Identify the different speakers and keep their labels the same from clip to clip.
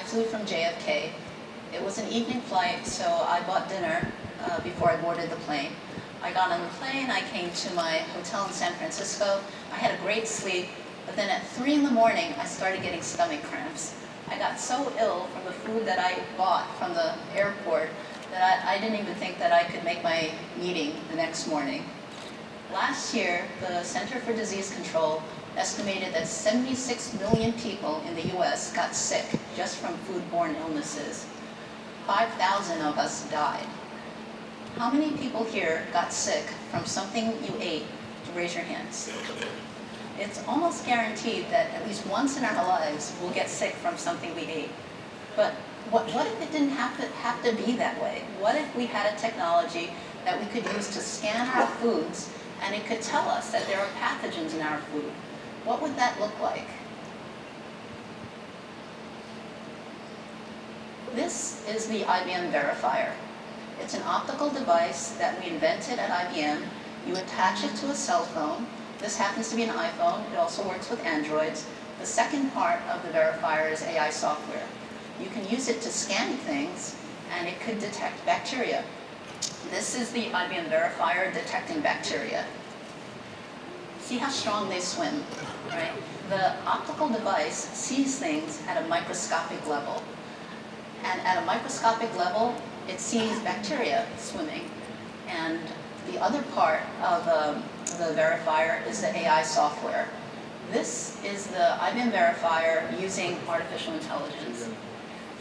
Speaker 1: flew from JFK. It was an evening flight, so I bought dinner before I boarded the plane. I got on the plane, I came to my hotel in San Francisco. I had a great sleep, but then at 3 in the morning, I started getting stomach cramps. I got so ill from the food that I bought from the airport that I didn't even think that I could make my meeting the next morning. Last year, the Center for Disease Control estimated that 76 million people in the US got sick just from foodborne illnesses. 5,000 of us died. How many people here got sick from something you ate? Raise your hands. It's almost guaranteed that at least once in our lives we'll get sick from something we ate. But what if it didn't have to be that way? What if we had a technology that we could use to scan our foods and it could tell us that there are pathogens in our food? What would that look like? This is the IBM verifier. It's an optical device that we invented at IBM. You attach it to a cell phone. This happens to be an iPhone. It also works with Androids. The second part of the verifier is AI software. You can use it to scan things, and it could detect bacteria. This is the IBM verifier detecting bacteria. See how strong they swim, right? The optical device sees things at a microscopic level. And at a microscopic level, it sees bacteria swimming. And the other part of the verifier is the AI software. This is the IBM verifier using artificial intelligence.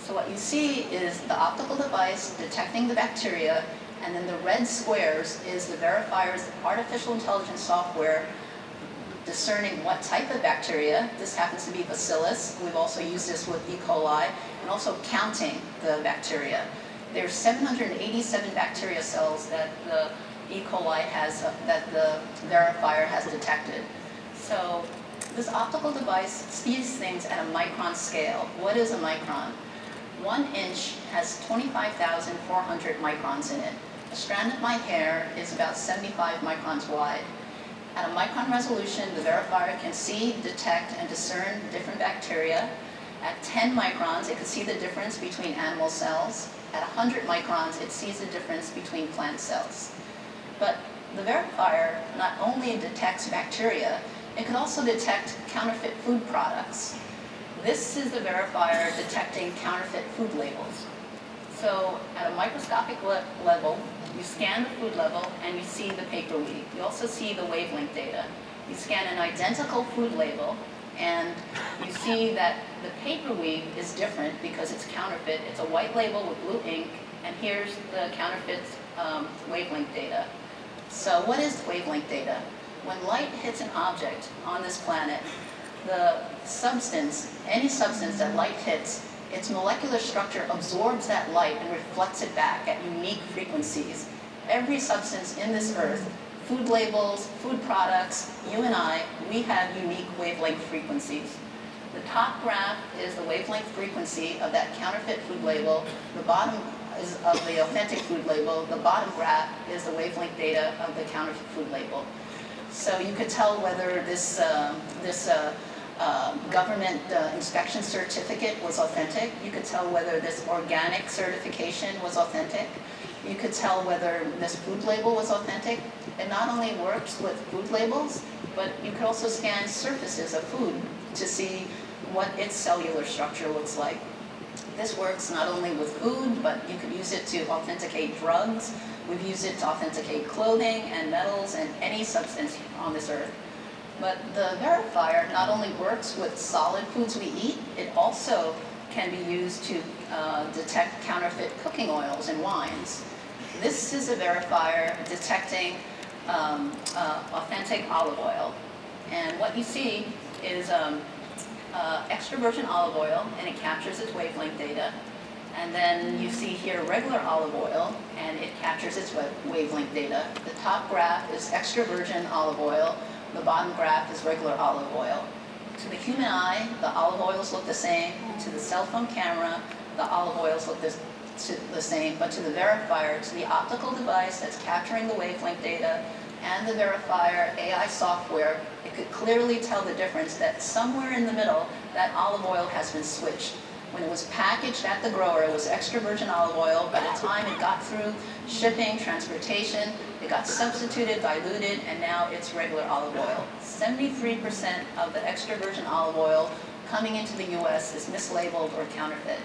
Speaker 1: So what you see is the optical device detecting the bacteria, and then the red squares is the verifier's artificial intelligence software discerning what type of bacteria. This happens to be bacillus. We've also used this with E. coli, and also counting the bacteria. There's 787 bacteria cells that the E. coli has, that the verifier has detected. So this optical device sees things at a micron scale. What is a micron? 1 inch has 25,400 microns in it. A strand of my hair is about 75 microns wide. At a micron resolution, the verifier can see, detect, and discern different bacteria. At 10 microns, it can see the difference between animal cells. At 100 microns, it sees the difference between plant cells. But the verifier not only detects bacteria, it can also detect counterfeit food products. This is the verifier detecting counterfeit food labels. So at a microscopic level, you scan the food level and you see the paper weave. You also see the wavelength data. You scan an identical food label and you see that the paper weave is different because it's counterfeit. It's a white label with blue ink, and here's the counterfeit wavelength data. So what is wavelength data? When light hits an object on this planet, the substance, any substance that light hits, its molecular structure absorbs that light and reflects it back at unique frequencies. Every substance in this earth, food labels, food products, you and I, we have unique wavelength frequencies. The top graph is the wavelength frequency of that counterfeit food label. The bottom is of the authentic food label. The bottom graph is the wavelength data of the counterfeit food label. So you could tell whether this government inspection certificate was authentic. You could tell whether this organic certification was authentic. You could tell whether this food label was authentic. It not only works with food labels, but you could also scan surfaces of food to see what its cellular structure looks like. This works not only with food, but you could use it to authenticate drugs. We've used it to authenticate clothing and metals and any substance on this earth. But the verifier not only works with solid foods we eat, it also can be used to detect counterfeit cooking oils and wines. This is a verifier detecting authentic olive oil. And what you see is extra virgin olive oil, and it captures its wavelength data. And then you see here regular olive oil, and it captures its wavelength data. The top graph is extra virgin olive oil. The bottom graph is regular olive oil. To the human eye, the olive oils look the same. To the cell phone camera, the olive oils look the same. But to the verifier, to the optical device that's capturing the wavelength data, and the verifier AI software, it could clearly tell the difference that somewhere in the middle, that olive oil has been switched. When it was packaged at the grower, it was extra virgin olive oil. By the time it got through shipping, transportation, it got substituted, diluted, and now it's regular olive oil. 73% of the extra virgin olive oil coming into the US is mislabeled or counterfeit.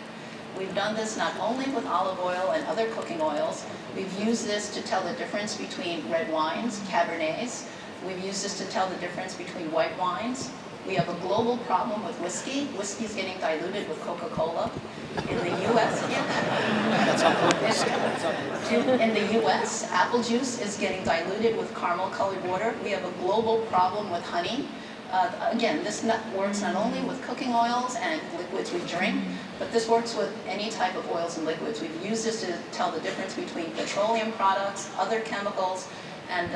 Speaker 1: We've done this not only with olive oil and other cooking oils. We've used this to tell the difference between red wines, Cabernets. We've used this to tell the difference between white wines. We have a global problem with whiskey. Whiskey is getting diluted with Coca-Cola. In the U.S., in the U.S., apple juice is getting diluted with caramel-colored water. We have a global problem with honey. Again, this works not only with cooking oils and liquids we drink, but this works with any type of oils and liquids. We've used this to tell the difference between petroleum products, other chemicals, and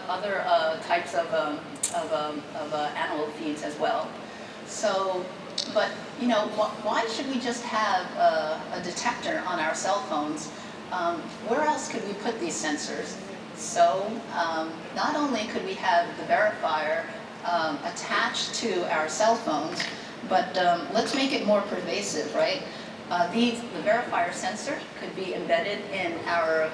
Speaker 1: other types of animal feeds as well. So, but you know, why should we just have a detector on our cell phones? Where else could we put these sensors? So, not only could we have the verifier attached to our cell phones, but let's make it more pervasive, right? The verifier sensor could be embedded in our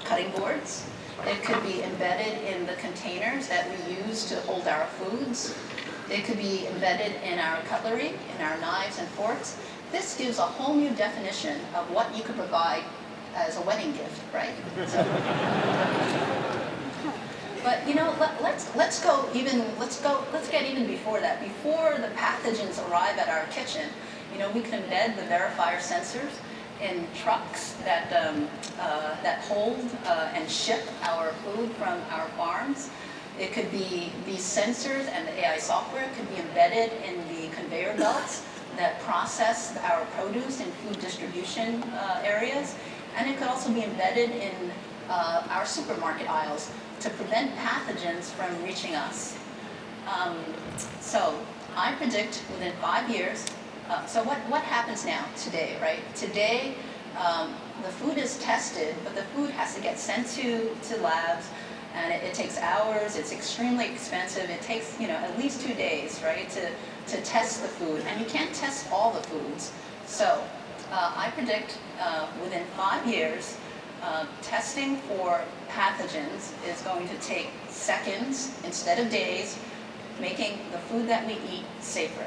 Speaker 1: cutting boards. It could be embedded in the containers that we use to hold our foods. It could be embedded in our cutlery, in our knives and forks. This gives a whole new definition of what you could provide as a wedding gift, right? So, but you know, let's get even before that. Before the pathogens arrive at our kitchen, you know, we can embed the verifier sensors in trucks that that hold and ship our food from our farms. It could be these sensors and the AI software could be embedded in the conveyor belts that process our produce in food distribution areas. And it could also be embedded in our supermarket aisles to prevent pathogens from reaching us. So I predict within 5 years, so what happens now, today, right? Today, the food is tested, but the food has to get sent to labs, and it takes hours, it's extremely expensive, it takes, you know, at least 2 days, right, to test the food, and you can't test all the foods. So I predict within 5 years, testing for pathogens is going to take seconds instead of days, making the food that we eat safer.